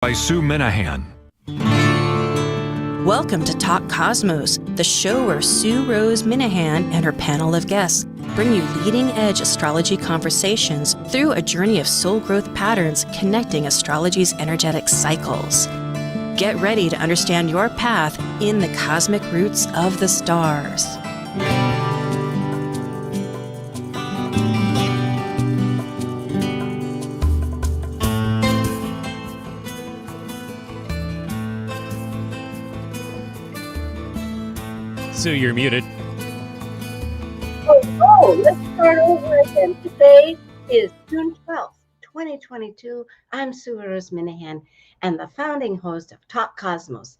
By Sue Minahan. Welcome to Talk Cosmos, the show where Sue Rose Minahan and her panel of guests bring you leading-edge astrology conversations through a journey of soul growth patterns connecting astrology's energetic cycles. Get ready to understand your path in the cosmic roots of the stars. Sue, you're muted. Oh, let's start over again. Today is June 12th, 2022. I'm Sue Rose Minahan and the founding host of Talk Cosmos.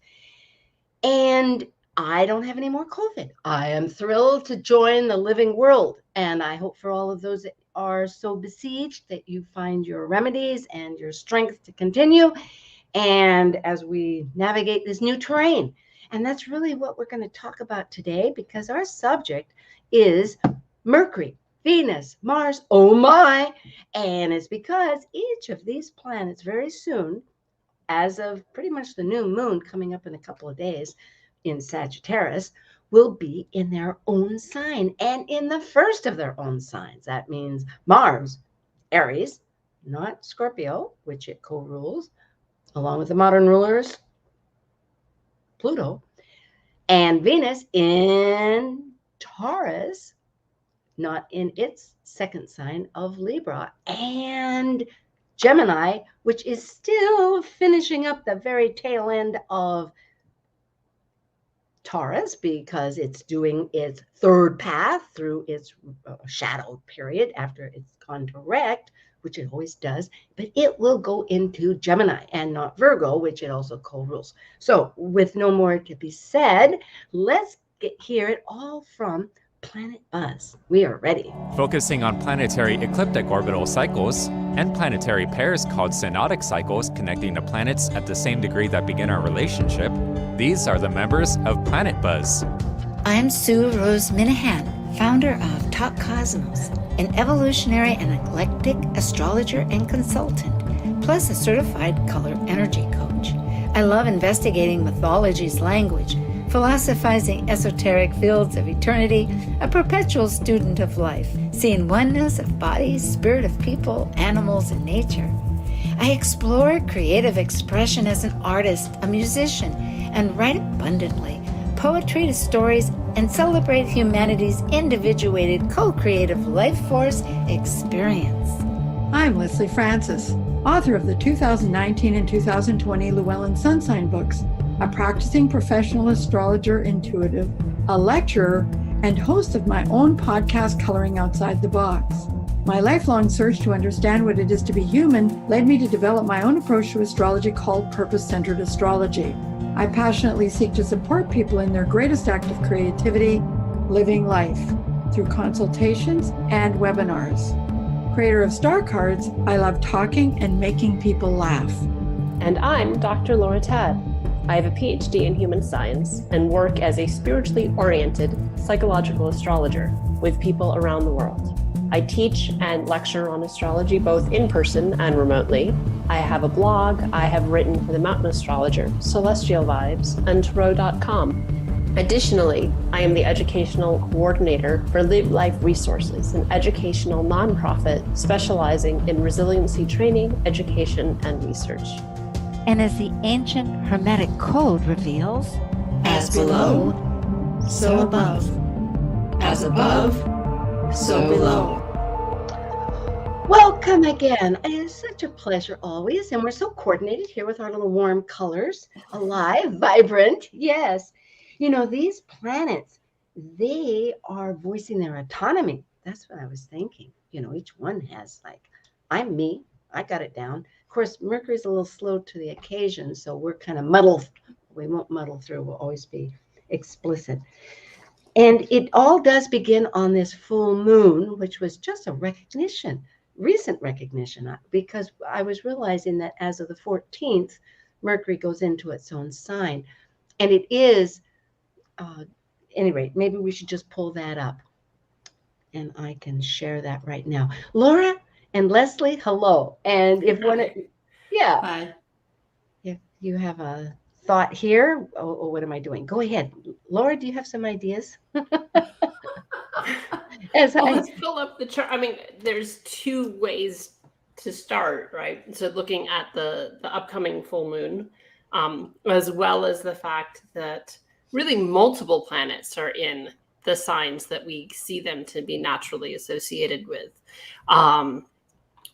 And I don't have any more COVID. I am thrilled to join the living world. And I hope for all of those that are so besieged that you find your remedies and your strength to continue. And as we navigate this new terrain, and that's really what we're going to talk about today, because our subject is Mercury, Venus, Mars, oh my. And it's because each of these planets very soon, as of pretty much the new moon coming up in a couple of days in Sagittarius, will be in their own sign and in the first of their own signs. That means Mars, Aries, not Scorpio, which it co-rules, along with the modern rulers, Pluto, and Venus in Taurus, not in its second sign of Libra, and Gemini, which is still finishing up the very tail end of Taurus because it's doing its third path through its shadow period after it's gone direct, which it always does, but it will go into Gemini and not Virgo, which it also co-rules. So with no more to be said, let's hear it all from Planet Buzz. We are ready. Focusing on planetary ecliptic orbital cycles and planetary pairs called synodic cycles connecting to planets at the same degree that begin our relationship, these are the members of Planet Buzz. I'm Sue Rose Minahan, founder of Talk Cosmos, an evolutionary and eclectic astrologer and consultant, plus a certified color energy coach. I love investigating mythology's language, philosophizing esoteric fields of eternity, a perpetual student of life, seeing oneness of body, spirit of people, animals, and nature. I explore creative expression as an artist, a musician, and write abundantly, poetry to stories, and celebrate humanity's individuated co-creative life force experience. I'm Lesley Francis, author of the 2019 and 2020 Llewellyn Sun Sign books, a practicing professional astrologer intuitive, a lecturer, and host of my own podcast, Coloring Outside the Box. My lifelong search to understand what it is to be human led me to develop my own approach to astrology called purpose-centered astrology. I passionately seek to support people in their greatest act of creativity, living life, through consultations and webinars. Creator of Star Cards, I love talking and making people laugh. And I'm Dr. Laura Tadd. I have a PhD in human science and work as a spiritually oriented psychological astrologer with people around the world. I teach and lecture on astrology both in person and remotely. I have a blog. I have written for the Mountain Astrologer, Celestial Vibes, and Tarot.com. Additionally, I am the educational coordinator for Live Life Resources, an educational nonprofit specializing in resiliency training, education, and research. And as the ancient Hermetic code reveals, As below, so above. As above, so below. Welcome again. It is such a pleasure always, and we're so coordinated here with our little warm colors, alive, vibrant. Yes. You know, these planets, they are voicing their autonomy. That's what I was thinking. You know, each one has like, I'm me. I got it down. Of course, Mercury's a little slow to the occasion, so we're kind of muddled. We won't muddle through. We'll always be explicit. And it all does begin on this full moon, which was just a recent recognition, because I was realizing that as of the 14th, Mercury goes into its own sign. And it is, anyway, maybe we should just pull that up. And I can share that right now. Laura and Lesley, hello. And if one, yeah. Hi. you have a thought here? Or what am I doing? Go ahead. Laura, do you have some ideas? Let's pull up the chart. I mean, there's two ways to start, right? So looking at the upcoming full moon, as well as the fact that really multiple planets are in the signs that we see them to be naturally associated with.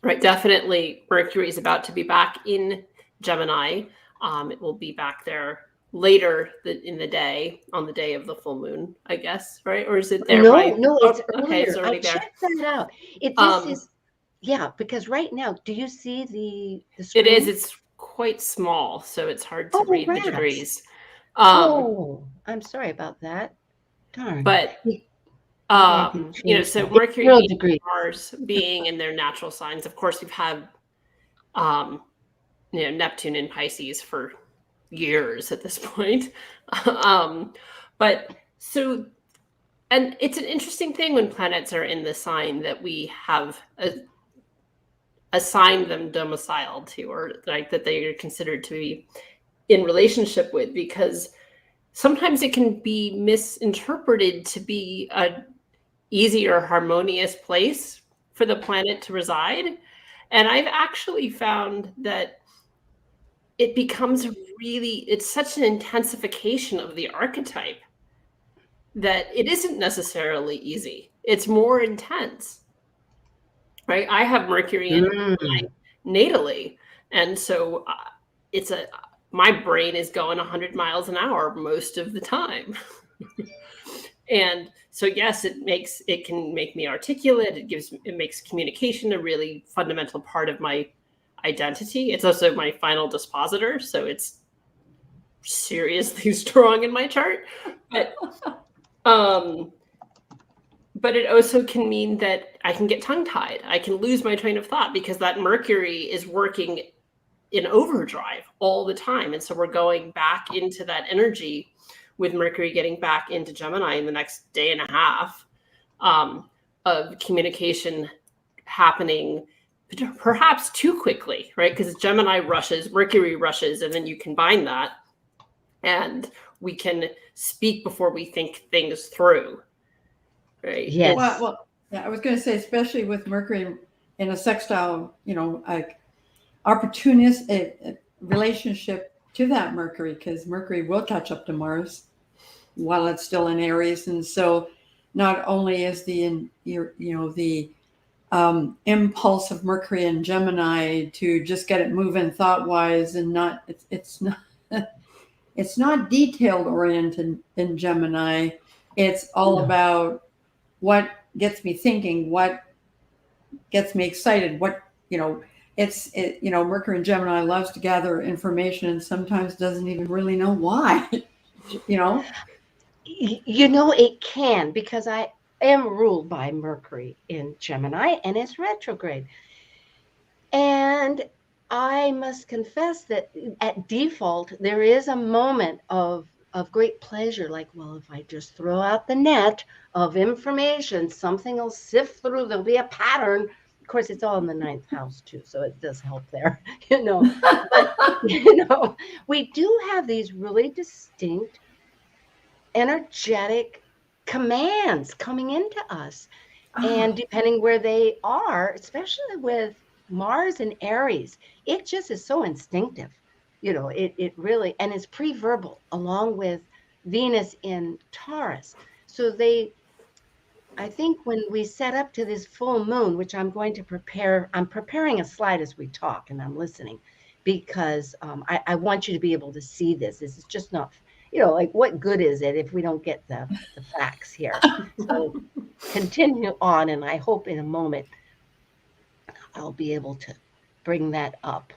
Right, definitely Mercury is about to be back in Gemini. It will be back there later in the day, on the day of the full moon, I guess, right? Or is it there? No, it's earlier. Okay, it's already there. Check that out. This is, yeah, because right now, do you see the screen? It is. It's quite small, so it's hard to read the degrees. I'm sorry about that. Darn. But so Mercury and Mars being in their natural signs. Of course, we've had Neptune in Pisces for years at this point. But so, and it's an interesting thing when planets are in the sign that we have assigned them domicile to, or like that they are considered to be in relationship with, because sometimes it can be misinterpreted to be a easier, harmonious place for the planet to reside. And I've actually found that it becomes it's such an intensification of the archetype that it isn't necessarily easy. It's more intense, right? I have Mercury in natally. And so my brain is going 100 miles an hour most of the time. And so, yes, it can make me articulate. It makes communication a really fundamental part of my identity. It's also my final dispositor, so it's seriously strong in my chart. But it also can mean that I can get tongue-tied. I can lose my train of thought because that Mercury is working in overdrive all the time. And so we're going back into that energy with Mercury getting back into Gemini in the next day and a half, of communication happening perhaps too quickly, right? Because Gemini rushes, Mercury rushes, and then you combine that and we can speak before we think things through, right? Yes. Well, yeah, I was going to say, especially with Mercury in a sextile, like opportunist relationship to that Mercury, because Mercury will catch up to Mars while it's still in Aries. And so not only is the impulse of Mercury and Gemini to just get it moving thought-wise, and it's not detailed oriented in Gemini. It's all about what gets me thinking, what gets me excited, Mercury and Gemini loves to gather information and sometimes doesn't even really know why. It can, because I am ruled by Mercury in Gemini and it's retrograde. And I must confess that at default, there is a moment of great pleasure. Like, well, if I just throw out the net of information, something will sift through. There'll be a pattern. Of course, it's all in the 9th house too, so it does help there, But, we do have these really distinct, energetic commands coming into us. And depending where they are, especially with Mars and Aries, it just is so instinctive. It really, and it's pre-verbal along with Venus in Taurus. So I think when we set up to this full moon, which I'm going to prepare, I'm preparing a slide as we talk and I'm listening, because I want you to be able to see this. This is just not, like, what good is it if we don't get the facts here? So continue on, and I hope in a moment I'll be able to bring that up.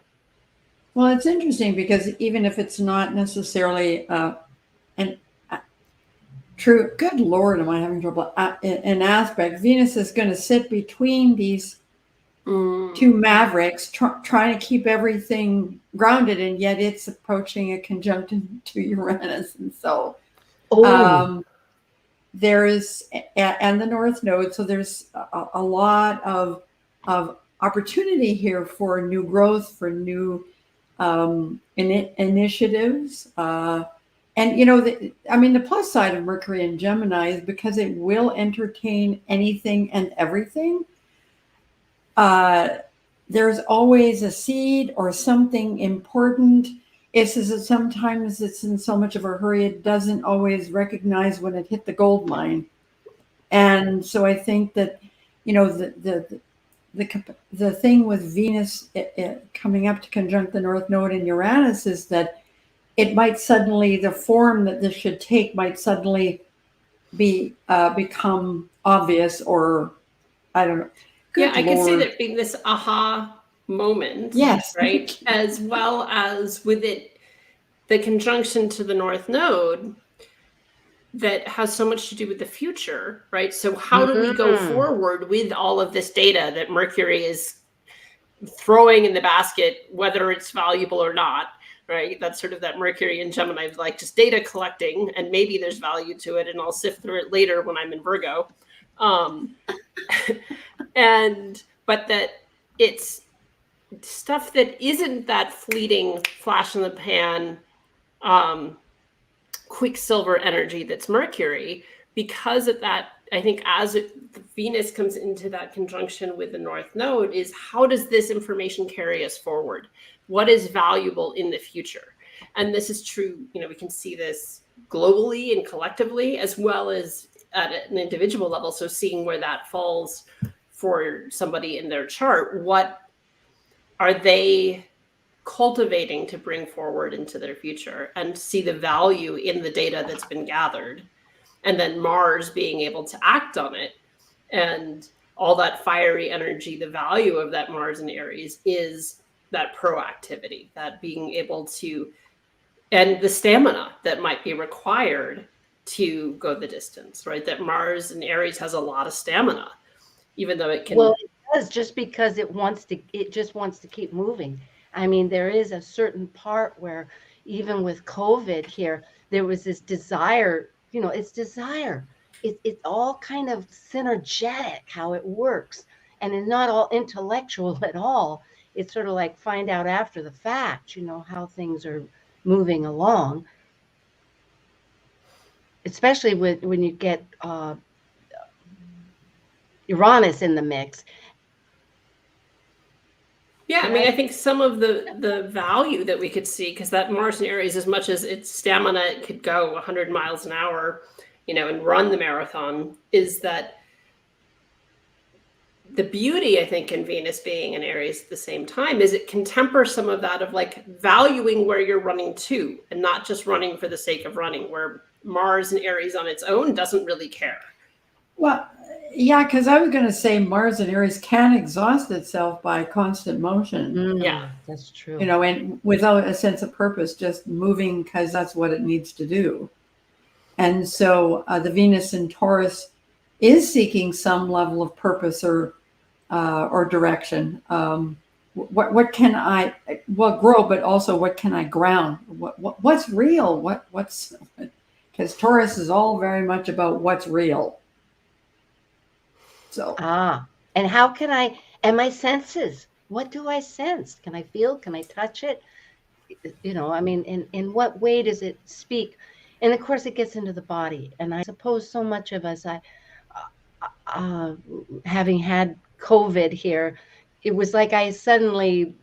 Well, it's interesting because even if it's not necessarily true, good Lord, am I having trouble? An aspect, Venus is going to sit between these two mavericks, trying to keep everything grounded, and yet it's approaching a conjunction to Uranus, and so there is, and the North Node. So there's a lot of opportunity here for new growth, for new initiatives. And, you know, the plus side of Mercury in Gemini is because it will entertain anything and everything. There's always a seed or something important. It's as that sometimes it's in so much of a hurry, it doesn't always recognize when it hit the gold mine. And so I think that, you know, the thing with Venus coming up to conjunct the North Node in Uranus is that it might suddenly, the form that this should take might suddenly become obvious, or I don't know. Yeah, I could see that being this aha moment. Yes. Right. As well as with it, the conjunction to the North Node that has so much to do with the future, right? So how do we go forward with all of this data that Mercury is throwing in the basket, whether it's valuable or not, right? That's sort of that Mercury in Gemini, like just data collecting, and maybe there's value to it, and I'll sift through it later when I'm in Virgo. But that it's stuff that isn't that fleeting flash in the pan, quicksilver energy that's Mercury, because of that. I think as Venus comes into that conjunction with the North Node, is how does this information carry us forward? What is valuable in the future? And this is true, you know, we can see this globally and collectively, as well as at an individual level. So seeing where that falls for somebody in their chart, what are they cultivating to bring forward into their future, and see the value in the data that's been gathered. And then Mars being able to act on it, and all that fiery energy, the value of that Mars in Aries is that proactivity, that being able to, and the stamina that might be required to go the distance, right? That Mars in Aries has a lot of stamina, even though it can. Well, it does, just because it just wants to keep moving. I mean, there is a certain part where even with COVID here, there was this desire, you know, it's desire. It's all kind of synergetic how it works. And it's not all intellectual at all. It's sort of like find out after the fact, you know, how things are moving along. Especially when you get Uranus in the mix. Yeah, I mean, I think some of the value that we could see, because that Mars in Aries, as much as its stamina, it could go 100 miles an hour, you know, and run the marathon, is that the beauty, I think, in Venus being in Aries at the same time is it can temper some of that of like valuing where you're running to, and not just running for the sake of running, where Mars in Aries on its own doesn't really care. Well, yeah, because I was going to say Mars in Aries can exhaust itself by constant motion. Yeah, that's true. You know, and without a sense of purpose, just moving because that's what it needs to do. And so the Venus in Taurus is seeking some level of purpose or direction. What can I grow, but also what can I ground? What's real? What's because Taurus is all very much about what's real. So and how can and my senses, what do I sense? Can I feel? Can I touch it? You know, I mean, in what way does it speak? And of course it gets into the body. And I suppose so much of us, having had COVID here, it was like I suddenly,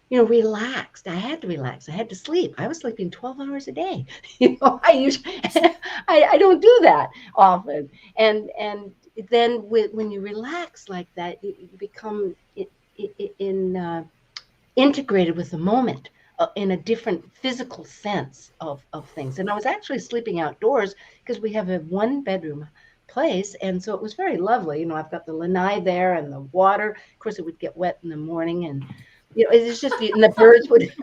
you know, relaxed. I had to relax. I had to sleep. I was sleeping 12 hours a day. You know, I don't do that often. And then when you relax like that, you become integrated with the moment in a different physical sense of things. And I was actually sleeping outdoors because we have a 1-bedroom place, and so it was very lovely. You know, I've got the lanai there and the water. Of course, it would get wet in the morning, and you know, it's just, and the birds would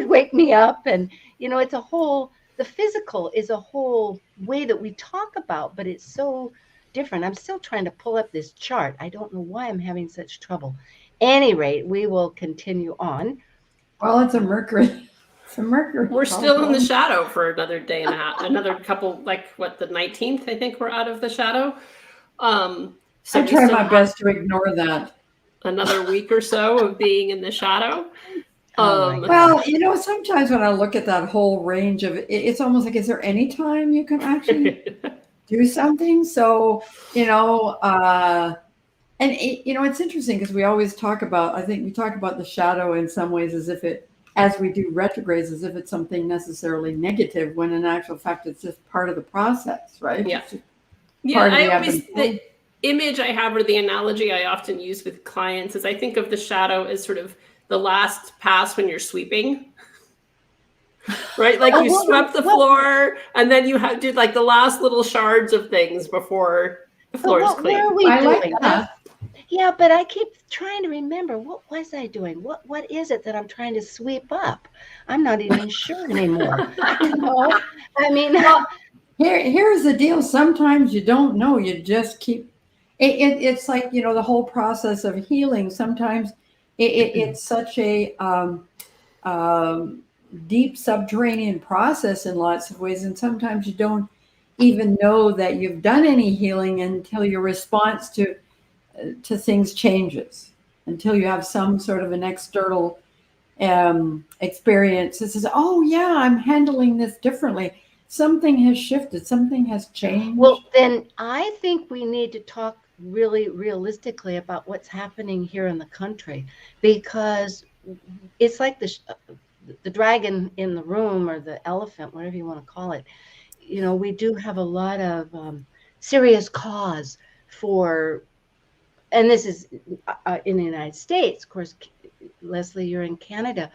wake me up, and you know, it's a whole. The physical is a whole way that we talk about, but it's so different. I'm still trying to pull up this chart. I don't know why I'm having such trouble. Any rate, we will continue on. Well, it's a Mercury. It's a Mercury. We're still in the shadow for another day and a half, another couple, like what, the 19th, I think we're out of the shadow. So I try my best to ignore that. Another week or so of being in the shadow. Oh my Well, gosh. you know, sometimes when I look at that whole range of it, it's almost like, is there any time you can actually do something? So, you know, and you know, it's interesting because we always talk about, I think we talk about the shadow in some ways as if it, as we do retrogrades, as if it's something necessarily negative, when in actual fact, it's just part of the process, right? Yeah. It's just Yeah, part of I the ebb always, and flow. the image I have, or the analogy I often use with clients, is I think of the shadow as sort of the last pass when you're sweeping, right? Like you swept the floor and then you did like the last little shards of things before the But floor is what were clean. we I like doing? that. Yeah, but I keep trying to remember, what was I doing? What is it that I'm trying to sweep up? I'm not even sure anymore. You know, I mean, Well, here's the deal. Sometimes you don't know. You just keep. It's like, you know, the whole process of healing. Sometimes it's such a um, deep subterranean process in lots of ways, and sometimes you don't even know that you've done any healing until your response to things changes, until you have some sort of an external experience that says, oh yeah, I'm handling this differently. Something has shifted, something has changed. well, then I think we need to talk really realistically about what's happening here in the country, because it's like the dragon in the room, or the elephant, whatever you want to call it. You know, we do have a lot of serious cause for, and this is in the United States, of course. Lesley, you're in Canada,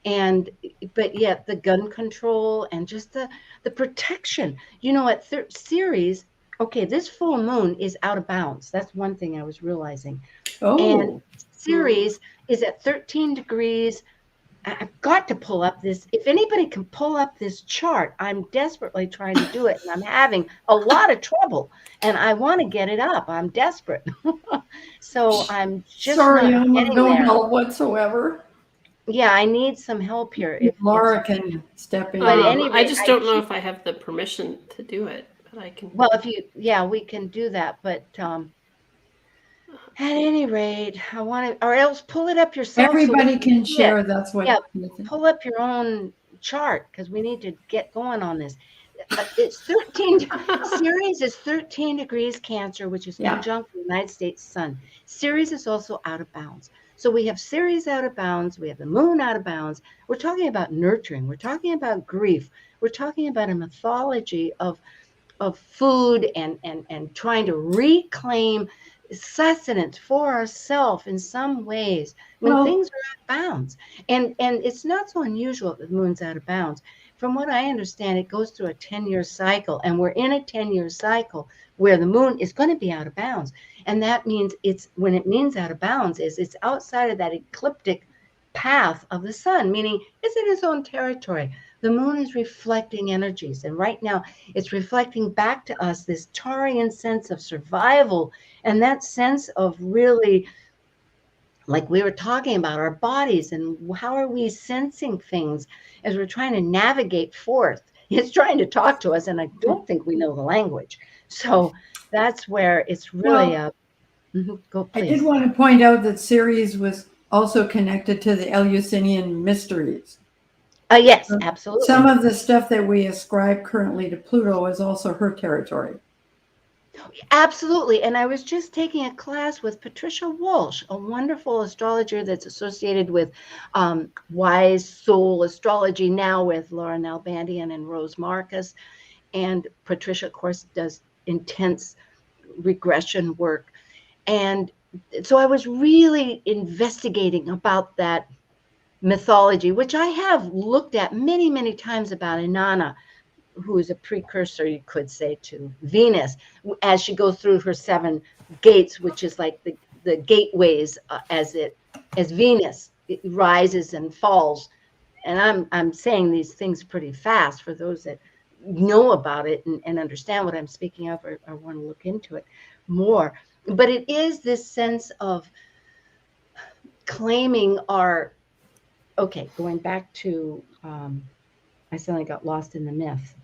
and but yet the gun control and just the protection. You know, at Ceres, okay, this full moon is out of bounds. That's one thing I was realizing. And Oh, Ceres is at 13 degrees. I've got to pull up this. If anybody can pull up this chart, I'm desperately trying to do it, and I'm having a lot of trouble. And I want to get it up. I'm desperate. So I'm just sorry, not I'm of getting no there. help whatsoever. Yeah, I need some help here. If Laura can step in. But at any I rate, just don't know if I have the permission to do it, but I can. well, if you, yeah, we can do that. But at any rate, I want to, or else pull it up yourself. So we Everybody can see it. share. That's what. Yeah, pull up your own chart, because we need to get going on this. It's 13. Ceres is 13 degrees Cancer, which is Yeah. conjunct the United States sun. Ceres is also out of bounds. So we have Ceres out of bounds. We have the moon out of bounds. We're talking about nurturing. We're talking about grief. We're talking about a mythology of food and trying to reclaim sustenance for ourselves in some ways when Well, things are out of bounds. And it's not so unusual that the moon's out of bounds. From what I understand, it goes through a 10-year cycle, and we're in a 10-year cycle where the moon is going to be out of bounds. And that means when it means out of bounds, it's outside of that ecliptic path of the sun, meaning it's in its own territory. The moon is reflecting energies, and right now it's reflecting back to us this Taurian sense of survival, and that sense of really, like we were talking about, our bodies and how are we sensing things as we're trying to navigate forth. It's trying to talk to us, and I don't think we know the language. So that's where it's really go, I please. did want to point out that Ceres was also connected to the Eleusinian mysteries. Yes, absolutely. Some of the stuff that we ascribe currently to Pluto is also her territory. Absolutely. And I was just taking a class with Patricia Walsh, a wonderful astrologer that's associated with Wise Soul Astrology now, with Laura Nalbandian and Rose Marcus. And Patricia, of course, does intense regression work. And so I was really investigating about that mythology, which I have looked at many, many times, about Inanna, who is a precursor, you could say, to Venus, as she goes through her 7 gates, which is like the gateways as Venus rises and falls. And I'm saying these things pretty fast for those that know about it and understand what I'm speaking of, or want to look into it more. But it is this sense of claiming our, okay, going back to, I suddenly got lost in the myth.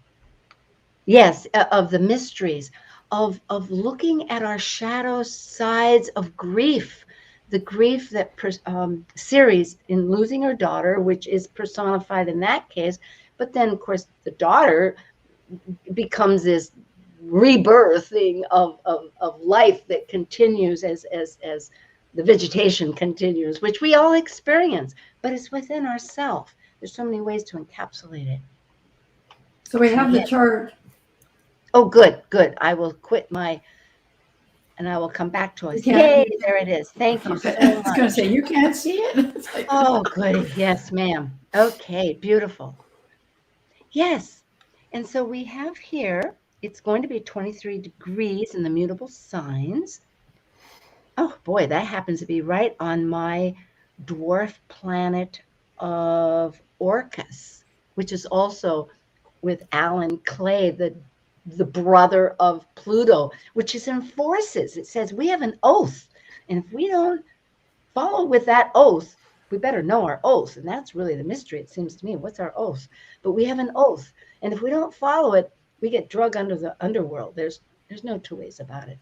Yes, of the mysteries of looking at our shadow sides of grief, the grief that Ceres in losing her daughter, which is personified in that case. But then, of course, the daughter becomes this rebirthing of life that continues as the vegetation continues, which we all experience, but it's within ourselves. There's so many ways to encapsulate it. So we have the chart. Oh, good. I will quit and I will come back to us. Yay, there it is. Thank you so much. I was going to say, you can't see it? Oh, good. Yes, ma'am. Okay, beautiful. Yes. And so we have here, it's going to be 23 degrees in the mutable signs. Oh, boy, that happens to be right on my dwarf planet of Orcus, which is also with Alan Clay, the brother of Pluto, which is in forces. It says we have an oath, and if we don't follow with that oath, we better know our oath. And that's really the mystery, it seems to me. What's our oath? But we have an oath, and if we don't follow it, we get drug under the underworld. There's no two ways about it.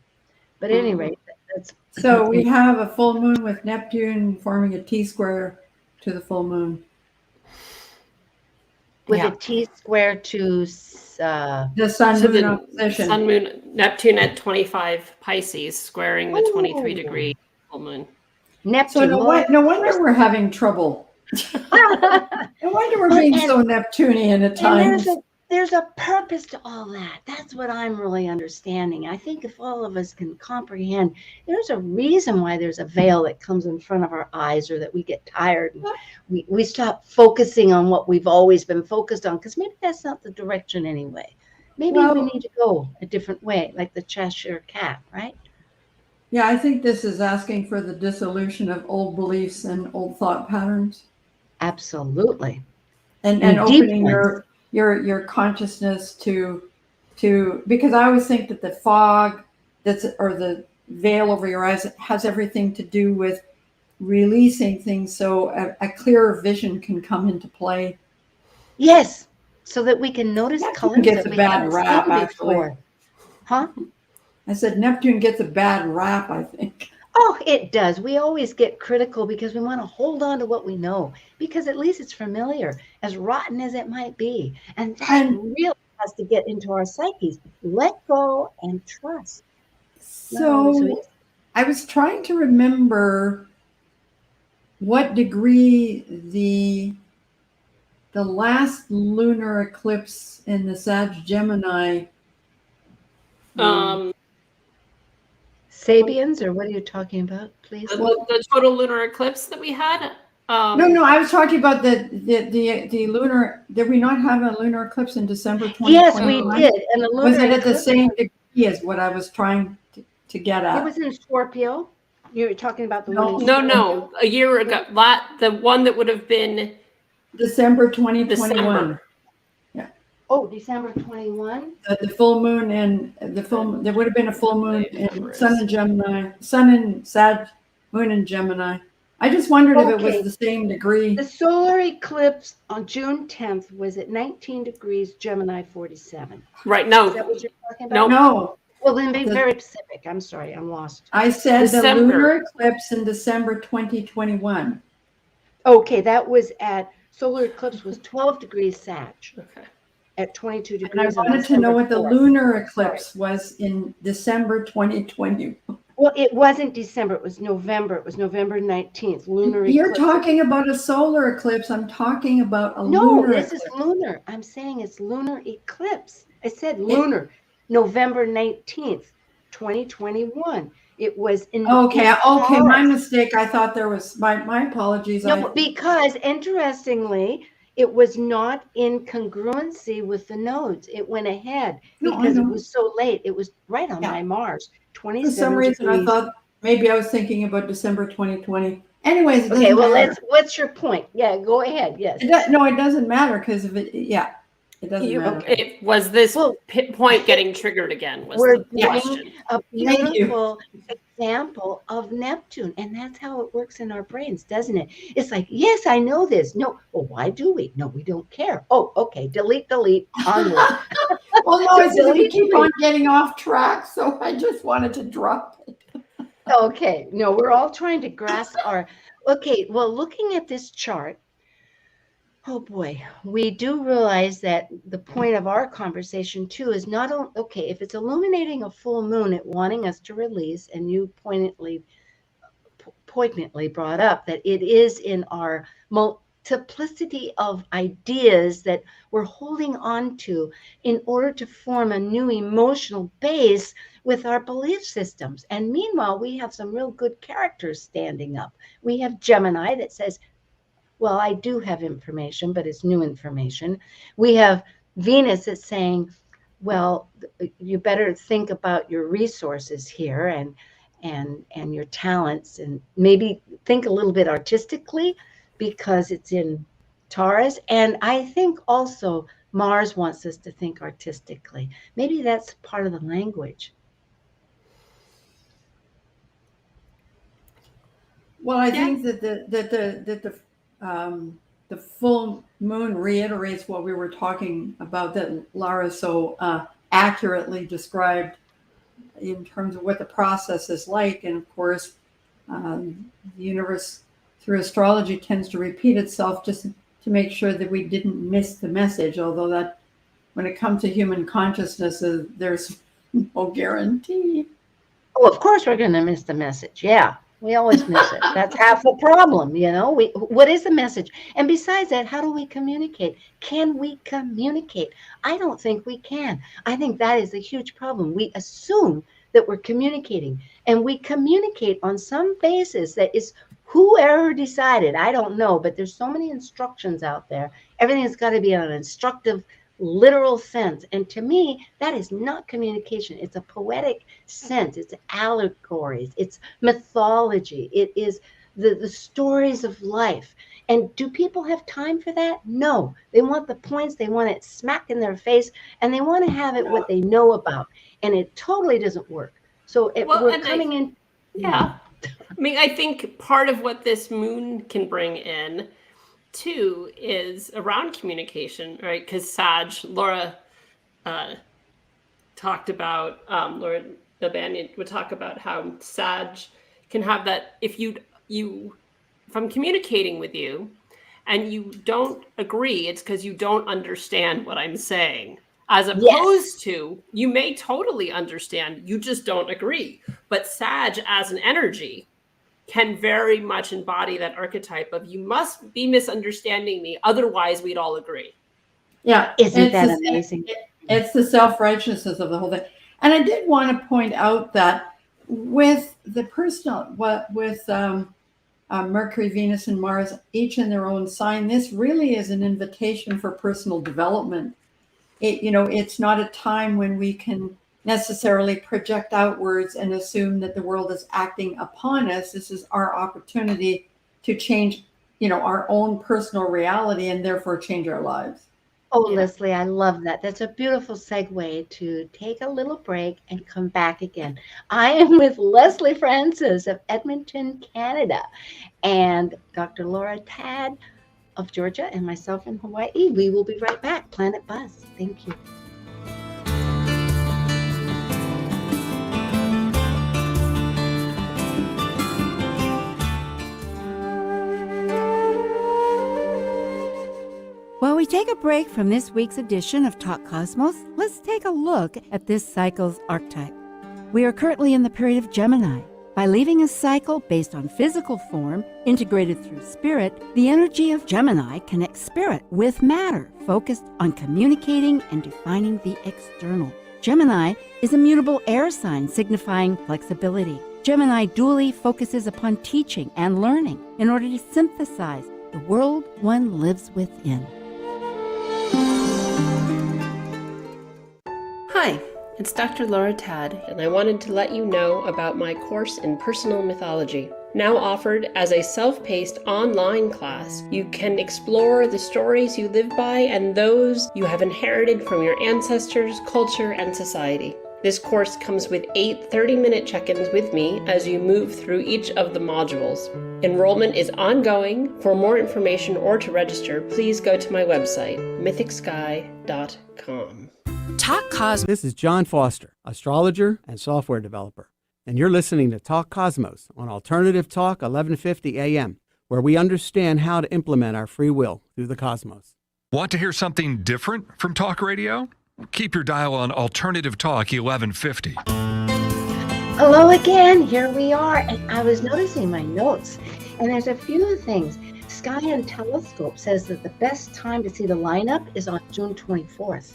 But at any rate, that's so we have a full moon with Neptune forming a T-square to the full moon. With a T-square to the sun moon opposition. Sun moon Neptune at 25 Pisces squaring the 23 degree full moon. Neptune. So no wonder we're having trouble. No wonder we're being so Neptunian at times. There's a purpose to all that. That's what I'm really understanding. I think if all of us can comprehend, there's a reason why there's a veil that comes in front of our eyes, or that we get tired and we stop focusing on what we've always been focused on, because maybe that's not the direction anyway. Maybe we need to go a different way, like the Cheshire Cat, right? Yeah, I think this is asking for the dissolution of old beliefs and old thought patterns. Absolutely. And opening your consciousness to because I always think that the fog or the veil over your eyes has everything to do with releasing things, so a clearer vision can come into play. Yes, so that we can notice colors gets that a we bad haven't rap, seen actually. before. Huh? I said Neptune gets a bad rap, I think. Oh, it does. We always get critical because we want to hold on to what we know, because at least it's familiar, as rotten as it might be. And that really has to get into our psyches. Let go and trust. So I was trying to remember what degree the last lunar eclipse in the Sag Gemini. Sabians, or what are you talking about, please? The total lunar eclipse that we had. No, I was talking about the lunar. Did we not have a lunar eclipse in December 2021? Yes, we did. And the lunar was it at the same degree as what I was trying to get at? It was in Scorpio. You were talking about the one. No, a year ago. The one that would have been December 2021. December. Oh, December 21. The full moon and there would have been a full moon in Sun and Gemini, Sun and Sag, Moon and Gemini. I just wondered if it was the same degree. The solar eclipse on June 10th was at 19 degrees Gemini 47. Right. No. Is that what you're talking about? No. Well, then be very specific. I'm sorry, I'm lost. I said December. The lunar eclipse in December 2021. Okay, that was solar eclipse was 12 degrees Sag. Okay. At 22 degrees. And I wanted to know what the lunar eclipse was in December 2020. Well, it wasn't December. It was November. It was November 19th. Lunar eclipse. You're talking about a solar eclipse. I'm talking about a lunar eclipse. No, this is lunar. I'm saying it's lunar eclipse. I said lunar. November 19th, 2021. It was in. Okay, my mistake. I thought there was my apologies. No, because interestingly, it was not in congruency with the nodes. It went ahead because it was so late. It was right on my Mars. 27 For some reason, degrees. I thought maybe I was thinking about December 2020. Anyways, okay. Well, what's your point? Yeah, go ahead. Yes. It doesn't matter because of it. Yeah, it doesn't matter. It was this point getting triggered again? Was we're the question. A beautiful example of Neptune, and that's how it works in our brains, doesn't it? It's like, yes, I know this. No, well, why do we? No, we don't care. Oh, okay. Delete. Onward. Well, no, we keep on getting off track, so I just wanted to drop it. Okay, no, we're all trying to grasp our. Okay, well, looking at this chart, oh boy, we do realize that the point of our conversation too is not only, okay, if it's illuminating a full moon, it wanting us to release, and you poignantly brought up that it is in our multiplicity of ideas that we're holding on to in order to form a new emotional base with our belief systems. And meanwhile, we have some real good characters standing up. We have Gemini that says, well, I do have information, but it's new information. We have Venus that's saying, well, you better think about your resources here and your talents, and maybe think a little bit artistically because it's in Taurus. And I think also Mars wants us to think artistically. Maybe that's part of the language. Well, I think that the full moon reiterates what we were talking about, that Lara so accurately described in terms of what the process is like. And of course, the universe through astrology tends to repeat itself just to make sure that we didn't miss the message. Although that when it comes to human consciousness, there's no guarantee. Oh, of course we're going to miss the message. Yeah. We always miss it. That's half the problem, you know. What is the message? And besides that, how do we communicate? Can we communicate? I don't think we can. I think that is a huge problem. We assume that we're communicating, and we communicate on some basis that is whoever decided. I don't know, but there's so many instructions out there. Everything's got to be on an instructive, literal sense. And to me, that is not communication. It's a poetic sense. It's allegories. It's mythology. It is the stories of life. And do people have time for that? No. They want the points. They want it smack in their face, and they want to have it what they know about. And it totally doesn't work. So we're coming in. Yeah. I mean, I think part of what this moon can bring in too is around communication, right? Because Laura talked about, Laura Nabanian would talk about how Sag can have that, if I'm communicating with you and you don't agree, it's because you don't understand what I'm saying. As opposed to, you may totally understand, you just don't agree. But Sag as an energy can very much embody that archetype of, you must be misunderstanding me, otherwise we'd all agree. Yeah. Isn't that amazing? It's the self-righteousness of the whole thing. And I did want to point out that with the personal, Mercury, Venus, and Mars, each in their own sign, this really is an invitation for personal development. It's not a time when we can necessarily project outwards and assume that the world is acting upon us. This is our opportunity to change, our own personal reality and therefore change our lives. Oh, yeah. Lesley, I love that. That's a beautiful segue to take a little break and come back again. I am with Lesley Francis of Edmonton, Canada, and Dr. Laura Tadd of Georgia, and myself in Hawaii. We will be right back. Planet Buzz. Thank you. While we take a break from this week's edition of Talk Cosmos, let's take a look at this cycle's archetype. We are currently in the period of Gemini. By leaving a cycle based on physical form, integrated through spirit, the energy of Gemini connects spirit with matter, focused on communicating and defining the external. Gemini is a mutable air sign signifying flexibility. Gemini dually focuses upon teaching and learning in order to synthesize the world one lives within. Hi, it's Dr. Laura Tadd, and I wanted to let you know about my course in personal mythology. Now offered as a self-paced online class, you can explore the stories you live by and those you have inherited from your ancestors, culture, and society. This course comes with 8 30-minute check-ins with me as you move through each of the modules. Enrollment is ongoing. For more information or to register, please go to my website, mythicsky.com. Talk Cosmos. This is John Foster, astrologer and software developer. and you're listening to Talk Cosmos on Alternative Talk 1150 AM, where we understand how to implement our free will through the cosmos. Want to hear something different from talk radio? Keep your dial on Alternative Talk 1150. Hello again, here we are. And I was noticing my notes, and there's a few things. Sky and Telescope says that the best time to see the lineup is on June 24th.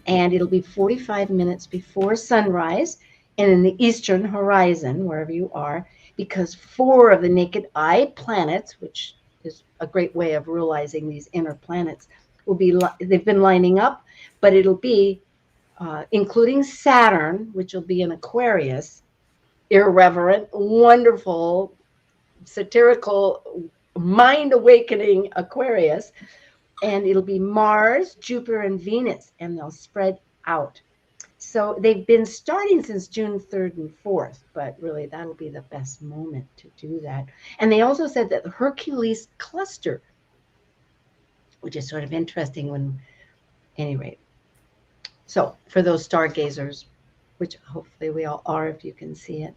And it'll be 45 minutes before sunrise and in the eastern horizon, wherever you are, because 4 of the naked eye planets, which is a great way of realizing these inner planets, they've been lining up, but it'll be including Saturn, which will be in Aquarius, irreverent, wonderful, satirical, mind-awakening Aquarius, and it'll be Mars, Jupiter, and Venus, and they'll spread out. So they've been starting since June 3rd and 4th, but really that'll be the best moment to do that. And they also said that the Hercules cluster, which is sort of interesting any rate. So for those stargazers, which hopefully we all are if you can see it.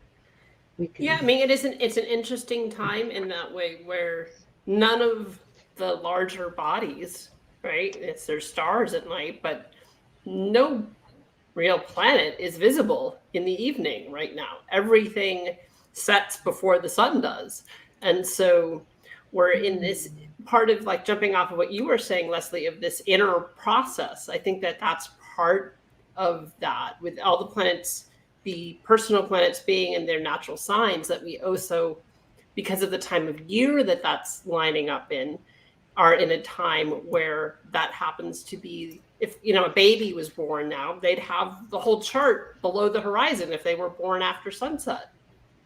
Yeah, I mean, it's an interesting time in that way where none of the larger bodies, right? There's stars at night, but no real planet is visible in the evening right now. Everything sets before the sun does. And so we're in this part of, like, jumping off of what you were saying, Lesley, of this inner process. I think that that's part of that, with all the planets, the personal planets being in their natural signs, that we also, because of the time of year that's lining up in, are in a time where that happens to be, if a baby was born now, they'd have the whole chart below the horizon if they were born after sunset.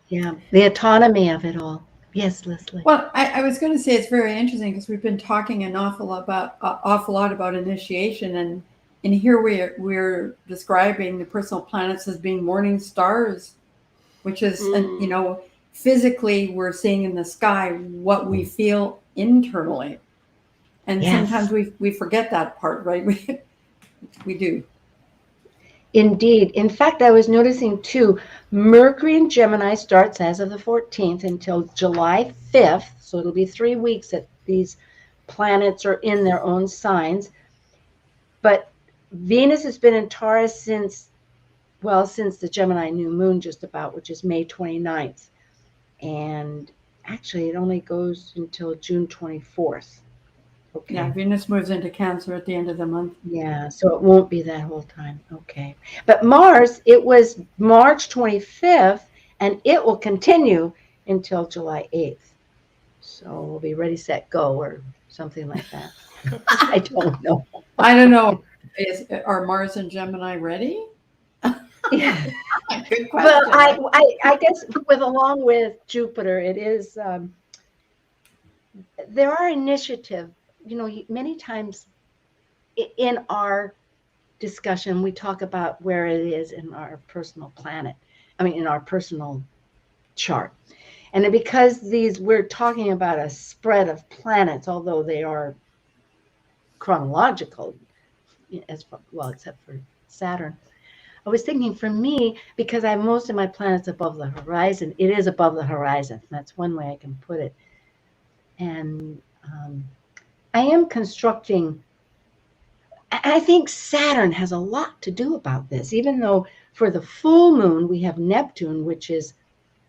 Yeah, the autonomy of it all. Yes, Lesley. Well, I was going to say it's very interesting because we've been talking an awful lot about initiation, and here we're describing the personal planets as being morning stars, which is physically we're seeing in the sky what we feel internally. And yes. Sometimes we forget that part, right? We do. Indeed. In fact, I was noticing too, Mercury in Gemini starts as of the 14th until July 5th. So it'll be 3 weeks that these planets are in their own signs. But Venus has been in Taurus since the Gemini new moon just about, which is May 29th. And actually it only goes until June 24th. Okay. Yeah, Venus moves into Cancer at the end of the month. Yeah, so it won't be that whole time. Okay. But Mars, it was March 25th, and it will continue until July 8th. So we'll be ready, set, go, or something like that. I don't know. I don't know. Are Mars and Gemini ready? Yeah. Good question. Well, I guess along with Jupiter, it is, there are initiatives. Many times in our discussion, we talk about where it is in our personal planet. In our personal chart. And because we're talking about a spread of planets, although they are chronological, except for Saturn. I was thinking, for me, because I have most of my planets above the horizon, it is above the horizon. That's one way I can put it. And I am constructing, I think Saturn has a lot to do about this, even though for the full moon, we have Neptune, which is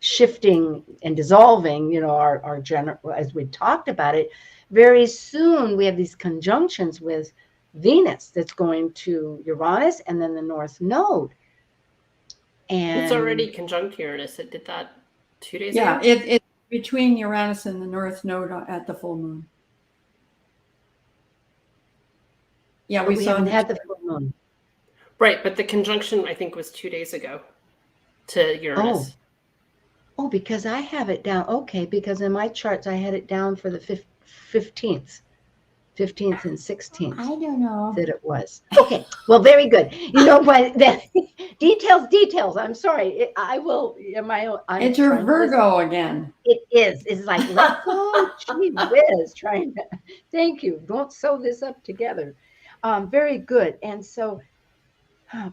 shifting and dissolving, our general, as we talked about it. Very soon, we have these conjunctions with Venus that's going to Uranus and then the North Node. And it's already conjunct Uranus. It did that 2 days ago. Yeah, it's between Uranus and the North Node at the full moon. Yeah, we haven't had the full moon. Right, but the conjunction, I think, was 2 days ago to Uranus. Oh, because I have it down. Okay, because in my charts, I had it down for the 15th and 16th. I don't know. That it was. Okay, well, very good. But details. I'm sorry. I will, it's your Virgo again. It is. It's like, let's go. Gee whiz, trying to, thank you. Don't sew this up together. Very good. And so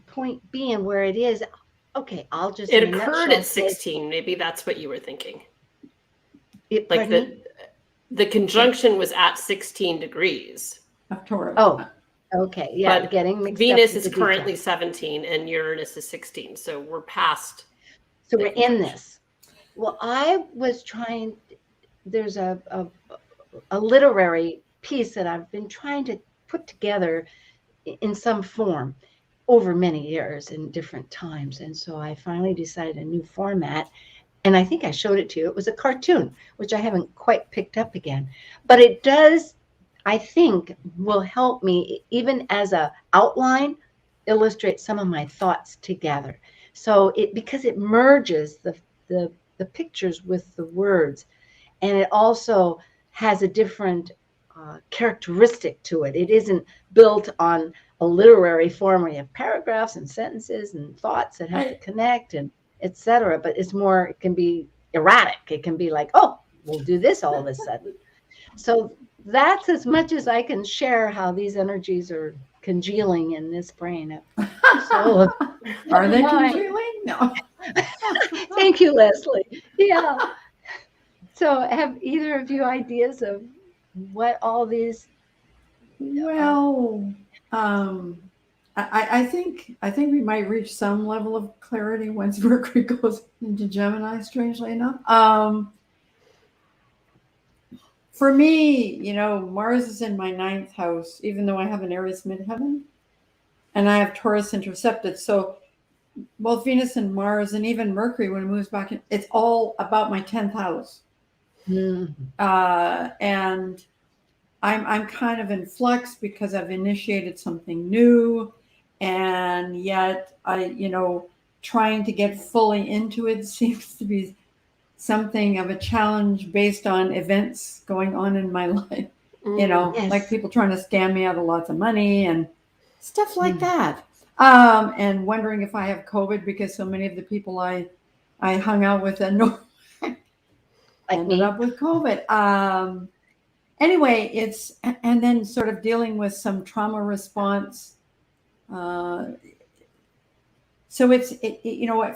point being where it is, Okay, I'll just. It in a occurred nutshell at say 16. Maybe that's what you were thinking. it- Like pardon me? the conjunction was at 16 degrees. Of Taurus. Oh, okay. Yeah, But getting mixed Venus up with is the currently details. 17 and Uranus is 16. So we're past. So the we're in conjunction. this. Well, I was trying. There's a literary piece that I've been trying to put together in some form over many years in different times, and so I finally decided a new format. And I think I showed it to you. It was a cartoon, which I haven't quite picked up again, but it does, I think, will help me even as a outline illustrate some of my thoughts together. So it, because it merges the pictures with the words, and it also has a different characteristic to it. It isn't built on a literary form where you have paragraphs and sentences and thoughts that have to connect and etc. But it's more, it can be erratic. It can be like, oh, we'll do this all of a sudden. So that's as much as I can share how these energies are congealing in this brain. So, Are they congealing? No. thank you, Lesley. Yeah. So have either of you ideas of what all these? Well, I think we might reach some level of clarity once Mercury goes into Gemini, strangely enough. For me, Mars is in my 9th house, even though I have an Aries midheaven, and I have Taurus intercepted. So both Venus and Mars, and even Mercury, when it moves back in, it's all about my 10th house. And I'm kind of in flux because I've initiated something new, and yet trying to get fully into it seems to be something of a challenge based on events going on in my life. Yes. Like people trying to scam me out of lots of money and stuff like that. And wondering if I have COVID because so many of the people I hung out with ended up with COVID. Anyway, and then sort of dealing with some trauma response. So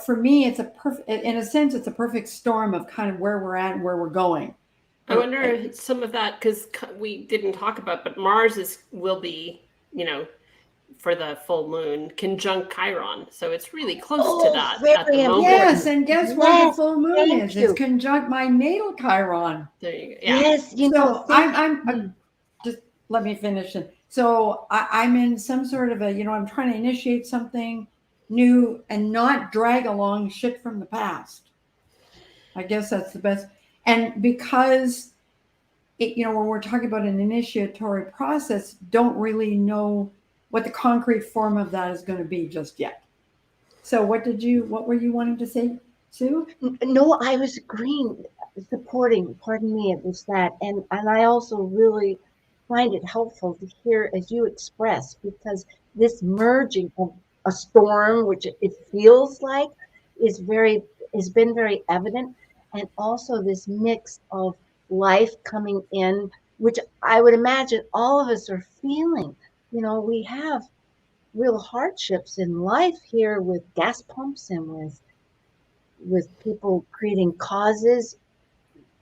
for me, it's in a sense, it's a perfect storm of kind of where we're at and where we're going. I wonder if some of that, because we didn't talk about, but Mars will be, for the full moon, conjunct Chiron. So it's really close to that at the moment. Yes, and guess where the full moon is? It's conjunct my natal Chiron. There you go. Yeah. Yes, So I'm just let me finish it. So I'm in some sort of I'm trying to initiate something new and not drag along shit from the past. I guess that's the best. And because when we're talking about an initiatory process, don't really know what the concrete form of that is going to be just yet. So what were you wanting to say, Sue? No, I was agreeing, supporting, pardon me, it was that. And I also really find it helpful to hear as you express, because this merging of a storm, which it feels like has been very evident. And also this mix of life coming in, which I would imagine all of us are feeling. We have real hardships in life here with gas pumps and with people creating causes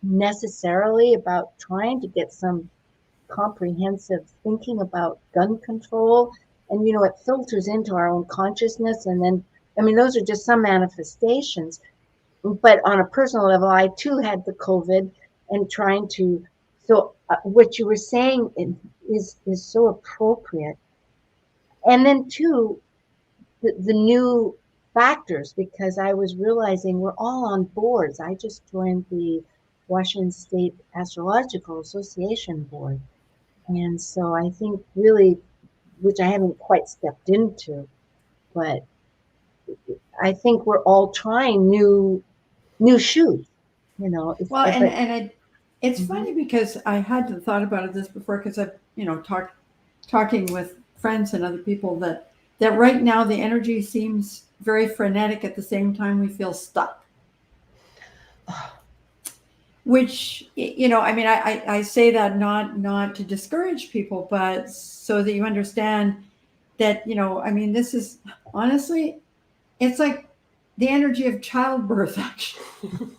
necessarily about trying to get some comprehensive thinking about gun control. And, it filters into our own consciousness. And then, those are just some manifestations. But on a personal level, I too had the COVID and trying to, so what you were saying is so appropriate. And then too, the new factors, because I was realizing we're all on boards. I just joined the Washington State Astrological Association board. And so I think really, which I haven't quite stepped into, but I think we're all trying new shoes, Well, it's funny because I hadn't thought about this before, because I've, talking with friends and other people that right now the energy seems very frenetic. At the same time, we feel stuck. Which, I say that not to discourage people, but so that you understand that, this is honestly, it's like the energy of childbirth, actually.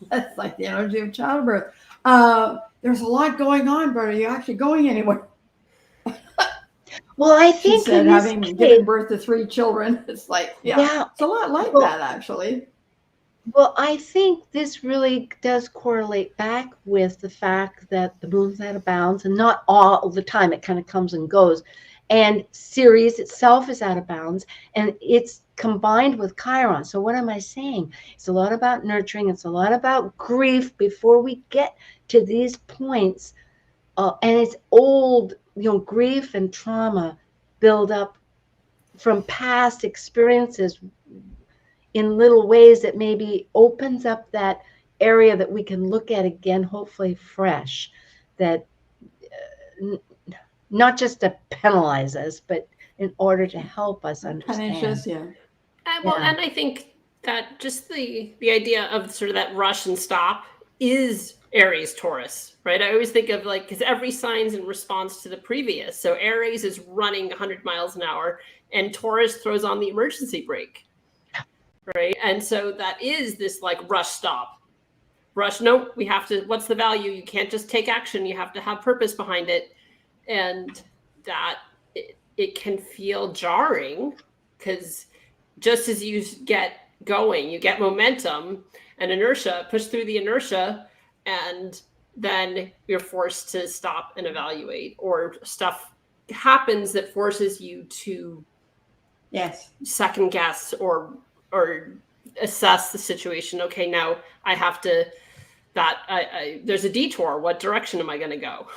That's like the energy of childbirth. There's a lot going on, but are you actually going anywhere? Well, I She think said, in this having case, given birth to 3 children, it's like, yeah. it's a lot like Well, that, actually. Well, I think this really does correlate back with the fact that the moon's out of bounds, and not all the time, it kind of comes and goes. And Ceres itself is out of bounds, and it's combined with Chiron. So what am I saying? It's a lot about nurturing. It's a lot about grief before we get to these points. And it's old, grief and trauma build up from past experiences in little ways that maybe opens up that area that we can look at again, hopefully fresh, that not just to penalize us, but in order to help us understand. And I think that just the idea of sort of that rush and stop is Aries Taurus, right? I always think of because every sign's in response to the previous. So Aries is running 100 miles an hour, and Taurus throws on the emergency brake. Right. And so that is this rush stop. Rush, no, we have to, what's the value? You can't just take action. You have to have purpose behind it. And that it can feel jarring, because just as you get going, you get momentum and inertia, push through the inertia, and then you're forced to stop and evaluate, or stuff happens that forces you to second guess or assess the situation. Okay, now I have to, there's a detour. What direction am I going to go?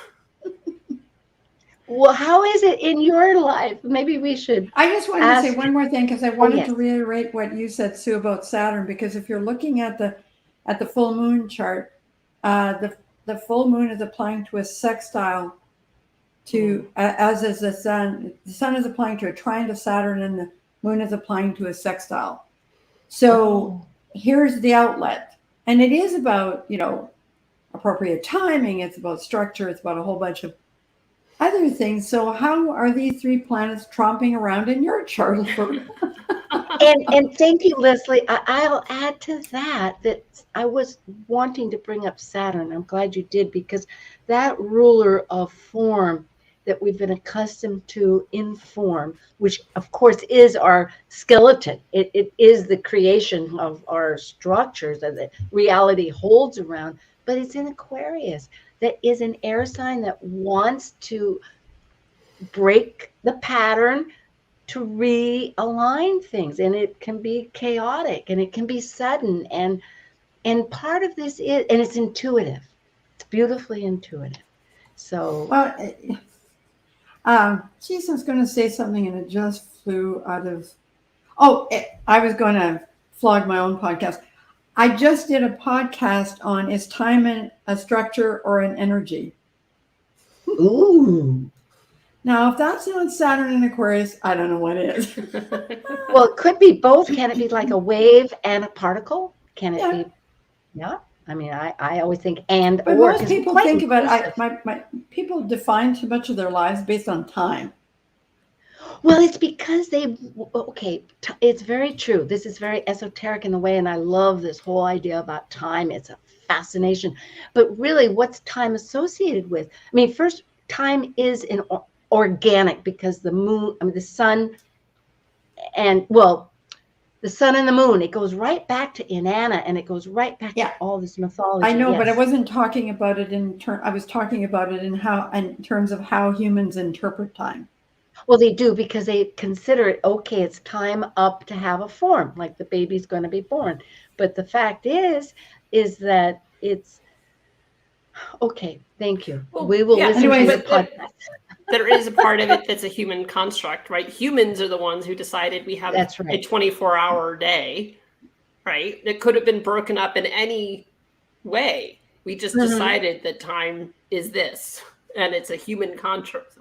Well, how is it in your life? Maybe we should. I just wanted to say one more thing, because I wanted to reiterate what you said, Sue, about Saturn, because if you're looking at the full moon chart, the full moon is applying to a sextile to, as is the sun. The sun is applying to a trine to Saturn, and the moon is applying to a sextile. So here's the outlet. And it is about, appropriate timing. It's about structure. It's about a whole bunch of other things. So how are these 3 planets tromping around in your chart? and thank you, Lesley. I'll add to that I was wanting to bring up Saturn. I'm glad you did, because that ruler of form that we've been accustomed to in form, which of course is our skeleton. It is the creation of our structures that the reality holds around, but it's in Aquarius. That is an air sign that wants to break the pattern, to realign things, and it can be chaotic and it can be sudden, and part of this is, and it's intuitive. It's beautifully intuitive. So geez, I was going to say something and it just flew out of. I was going to flog my own podcast. I just did a podcast on, is time a structure or an energy? Ooh. Now, if that's not Saturn and Aquarius, I don't know what is. Well, it could be both. Can it be like a wave and a particle? Can it be? Yeah. I mean, I always think but most people think about it. People define too much of their lives based on time. Well, it's because it's very true. This is very esoteric in a way, and I love this whole idea about time. It's a fascination. But really, what's time associated with? I mean, first, time is an organic, because the moon, the sun, and the sun and the moon, it goes right back to Inanna, and it goes right back to all this mythology. I know, but I wasn't talking about it I was talking about it in terms of how humans interpret time. Well, they do, because they consider it, okay, it's time up to have a form, like the baby's going to be born. But the fact is that it's, okay, thank you. Well, we will listen to the podcast. There is a part of it that's a human construct, right? Humans are the ones who decided we have a 24-hour day, right? It could have been broken up in any way. We just decided that time is this, and it's a human construct.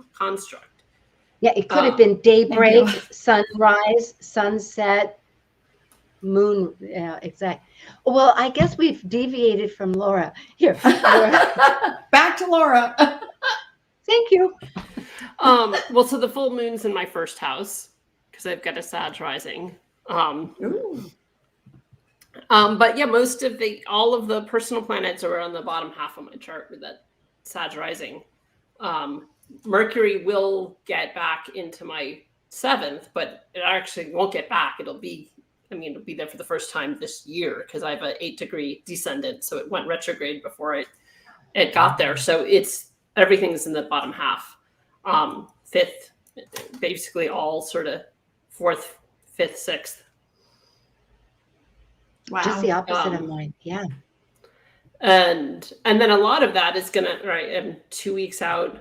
Yeah, it could have been daybreak, sunrise, sunset, moon. Yeah, exactly. Well, I guess we've deviated from Laura. Here, Laura. Back to Laura. Thank you. Well, so the full moon's in my first house, because I've got a Sag rising. But yeah, all of the personal planets are on the bottom half of my chart with that Sag rising. Mercury will get back into my 7th, but it actually won't get back. It'll be there for the first time this year because I have an 8-degree descendant. So it went retrograde before it got there. So everything's in the bottom half. 5th, basically all sort of 4th, 5th, 6th. Wow. Just the opposite of mine. Yeah. And then a lot of that is I'm 2 weeks out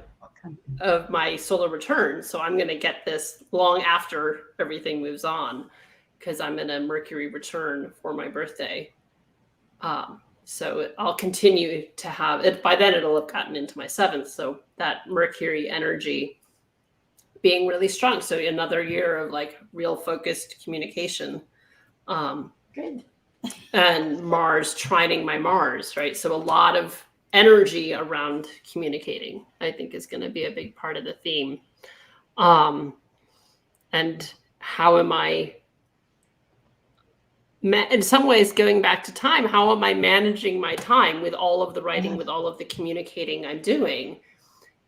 of my solar return. So I'm going to get this long after everything moves on because I'm in a Mercury return for my birthday. So I'll continue to have it. By then it'll have gotten into my 7th. So that Mercury energy being really strong. So another year of like real focused communication. Good. And Mars trining my Mars, right? So a lot of energy around communicating, I think, is going to be a big part of the theme. And how am I, in some ways, going back to time, how am I managing my time with all of the writing, with all of the communicating I'm doing,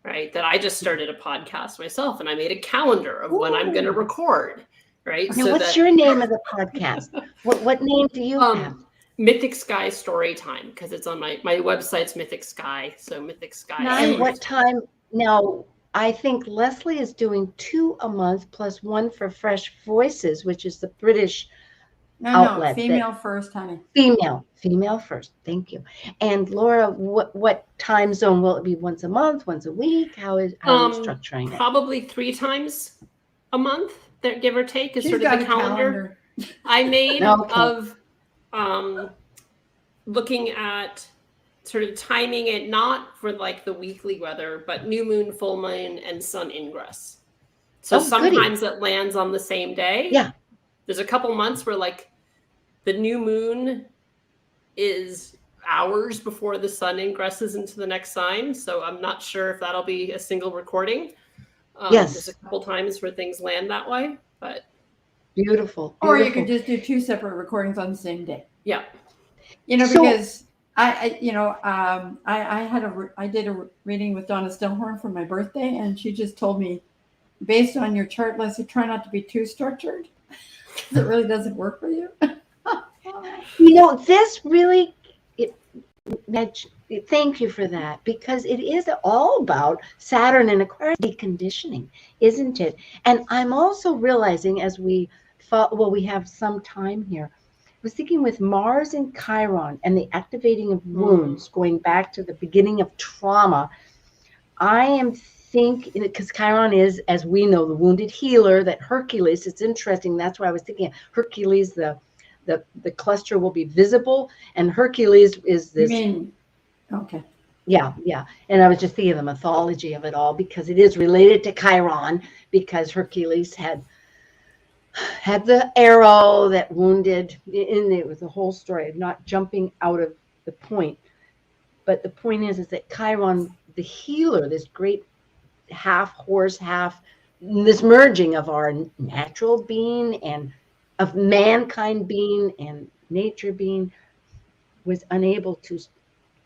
right? That I just started a podcast myself and I made a calendar of when I'm going to record. Right. Now, what's your name of the podcast? What name do you have? Mythic Sky Storytime, because it's on my website's Mythic Sky. So Mythic Sky. And what time? Now, I think Lesley is doing 2 a month plus 1 for Fresh Voices, which is the British outlet. No, female first, honey. Female first. Thank you. And Laura, what time zone will it be? Once a month, once a week? How are you structuring it? Probably 3 times a month. Give or take is She's sort of the calendar I made of looking at sort of timing it, not for like the weekly weather, but new moon, full moon, and sun ingress. So sometimes it lands on the same day. Yeah. There's a couple months where like the new moon is hours before the sun ingresses into the next sign. So I'm not sure if that'll be a single recording. Yes. There's a couple times where things land that way, but beautiful. Or you could just do 2 separate recordings on the same day. Yeah. Because I did a reading with Donna Stillhorn for my birthday, and she just told me, based on your chart, Lesley, try not to be too structured. It really doesn't work for you. This really, thank you for that, because it is all about Saturn and Aquarius deconditioning, isn't it? And I'm also realizing as we have some time here, I was thinking with Mars and Chiron and the activating of wounds going back to the beginning of trauma, I am thinking, because Chiron is, as we know, the wounded healer, that Hercules, it's interesting, that's why I was thinking Hercules, the cluster will be visible, and Hercules is this. Okay. Yeah. And I was just thinking of the mythology of it all, because it is related to Chiron, because Hercules had the arrow that wounded, and it was a whole story of not jumping out of the point. But the point is that Chiron, the healer, this great half horse, this merging of our natural being and of mankind being and nature being, was unable to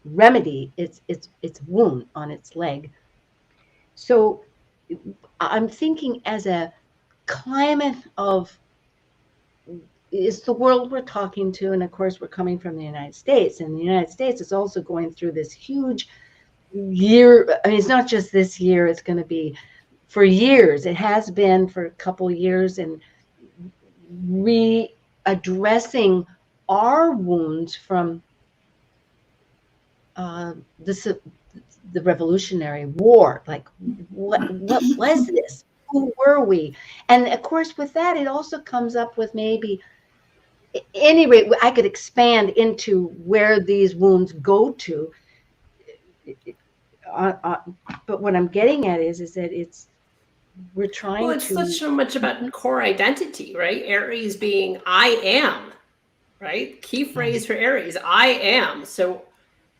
remedy its wound on its leg. So I'm thinking, as a climate of, is the world we're talking to, and of course we're coming from the United States, and the United States is also going through this huge year. I mean, it's not just this year, it's going to be for years. It has been for a couple years, and readdressing our wounds from the Revolutionary War. Like, what was this? Who were we? And of course, with that, it also comes up with maybe, at any rate, I could expand into where these wounds go to. But what I'm getting at is that we're trying to. Well, it's so much about core identity, right? Aries being I am, right? Key phrase for Aries, I am. So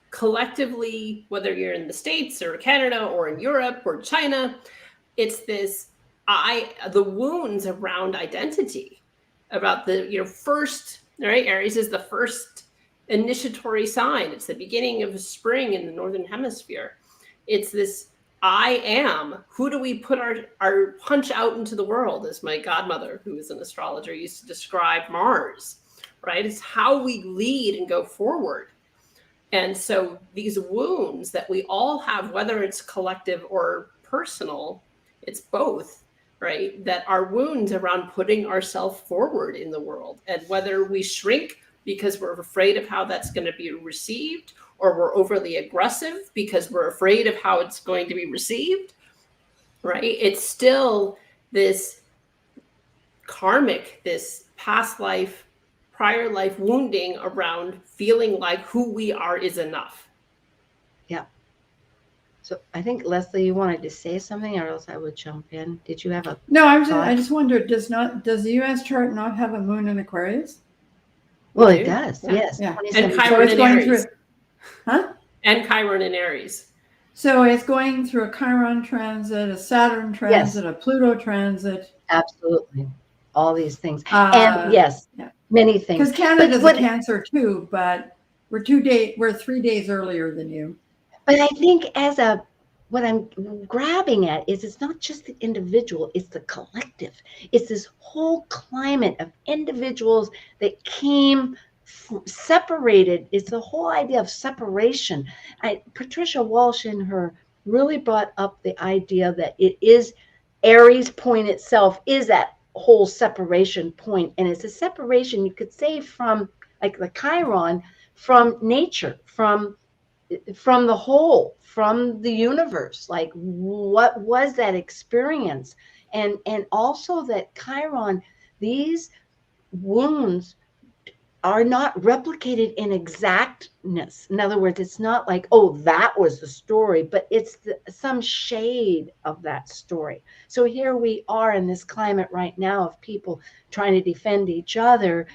collectively, whether you're in the States or Canada or in Europe or China, it's this the wounds around identity, about the first right? Aries is the first initiatory sign. It's the beginning of spring in the Northern Hemisphere. It's this I am. Who do we put our punch out into the world, as my godmother, who is an astrologer, used to describe Mars, right? It's how we lead and go forward. And so these wounds that we all have, whether it's collective or personal, it's both, right? That are wounds around putting ourselves forward in the world. And whether we shrink because we're afraid of how that's going to be received, or we're overly aggressive because we're afraid of how it's going to be received, right? It's still this karmic, this past life, prior life wounding around feeling like who we are is enough. Yeah. So I think, Lesley, you wanted to say something, or else I would jump in. Did you have a No, thought? I just wondered, does the US chart not have a moon in Aquarius? Well, it does. Yeah. Yes. Yeah. 27. And Chiron in Aries. Huh? And Chiron in Aries. So it's going through a Chiron transit, a Saturn transit, a Pluto transit. Absolutely. All these things. Uh, And yes, yeah. many things. Because Canada's But a Cancer too, but we're 3 days earlier than you. But I think what I'm grabbing at is it's not just the individual, it's the collective. It's this whole climate of individuals that came separated. It's the whole idea of separation. Patricia Walsh in her really brought up the idea that it is Aries point itself is that whole separation point. And it's a separation, you could say, from like the Chiron, from nature, from the whole, from the universe. Like, what was that experience? And also that Chiron, these wounds are not replicated in exactness. In other words, it's not like, oh, that was the story, but it's some shade of that story. So here we are in this climate right now of people trying to defend each other.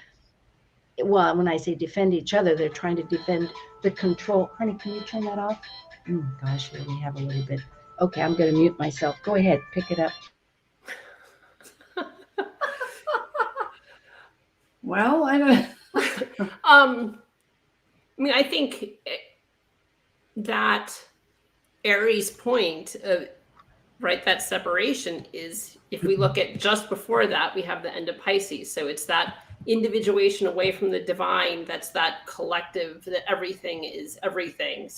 Well, when I say defend each other, they're trying to defend the control. Honey, can you turn that off? Gosh, we only have a little bit. Okay, I'm going to mute myself. Go ahead, pick it up. Well, I don't. I mean, I think that Aries point of, right, that separation is, if we look at just before that, we have the end of Pisces. So it's that individuation away from the divine. That's that collective, that everything is everything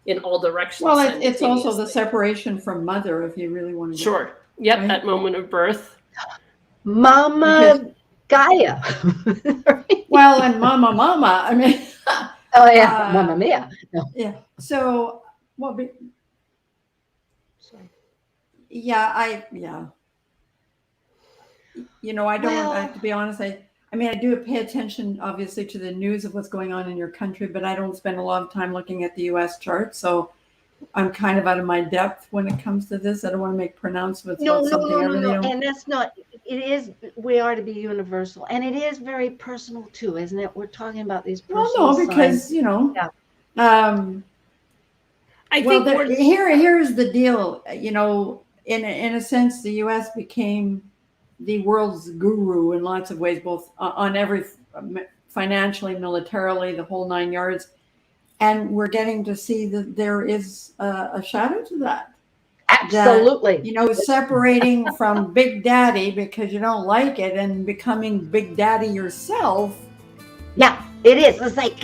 in all directions. Well, it's also the separation from mother, if you really want to. Sure. Yep. Right? That moment of birth. Mama Gaia. Well, and Mama. I mean. Oh yeah, Mamma Mia. No. Yeah. So, well, Sorry. yeah. You know, I don't. Well, to be honest, I mean, I do pay attention, obviously, to the news of what's going on in your country, but I don't spend a lot of time looking at the U.S. chart. So I'm kind of out of my depth when it comes to this. I don't want to make pronouncements about something. No. And that's not. It is. We are to be universal, and it is very personal too, isn't it? We're talking about these personal. Well, no, because signs. you know. Yeah. I think here's the deal. You know, in a sense, the U.S. became the world's guru in lots of ways, both on every financially, militarily, the whole 9 yards. And we're getting to see that there is a shadow to that. Absolutely. That, you know, separating from Big Daddy because you don't like it and becoming Big Daddy yourself. Yeah, it is. It's like,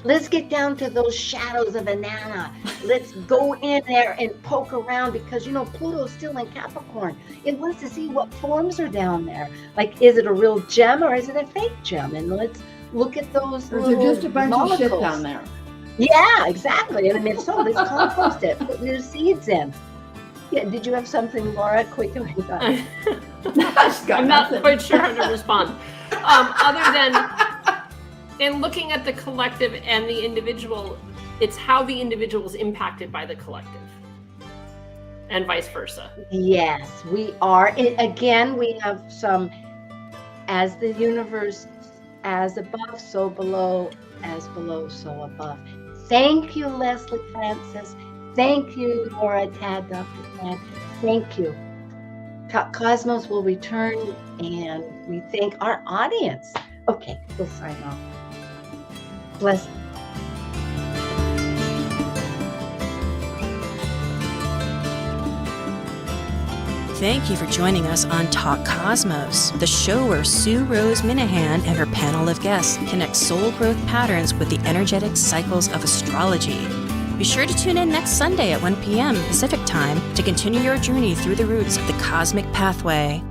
let's get down to those shadows of Inanna. Let's go in there and poke around because, you know, Pluto's still in Capricorn. It wants to see what forms are down there. Like, is it a real gem or is it a fake gem? And let's look at those. Or is it just a bunch of shit down there? Yeah, exactly. And if so, let's compost it. Put new seeds in. Yeah, did you have something, Laura? Quickly. I'm not quite sure how to respond. Other than in looking at the collective and the individual, it's how the individual is impacted by the collective and vice versa. Yes, we are. Again, we have some, as the universe, as above, so below, as below, so above. Thank you, Lesley Francis. Thank you, Laura, Tadd, Dr. Tadd. Thank you. Cosmos will return, and we thank our audience Okay, we'll sign off. Bless. Thank you for joining us on Talk Cosmos, the show where Sue Rose Minahan and her panel of guests connect soul growth patterns with the energetic cycles of astrology. Be sure to tune in next Sunday at 1 p.m. Pacific Time to continue your journey through the roots of the cosmic pathway.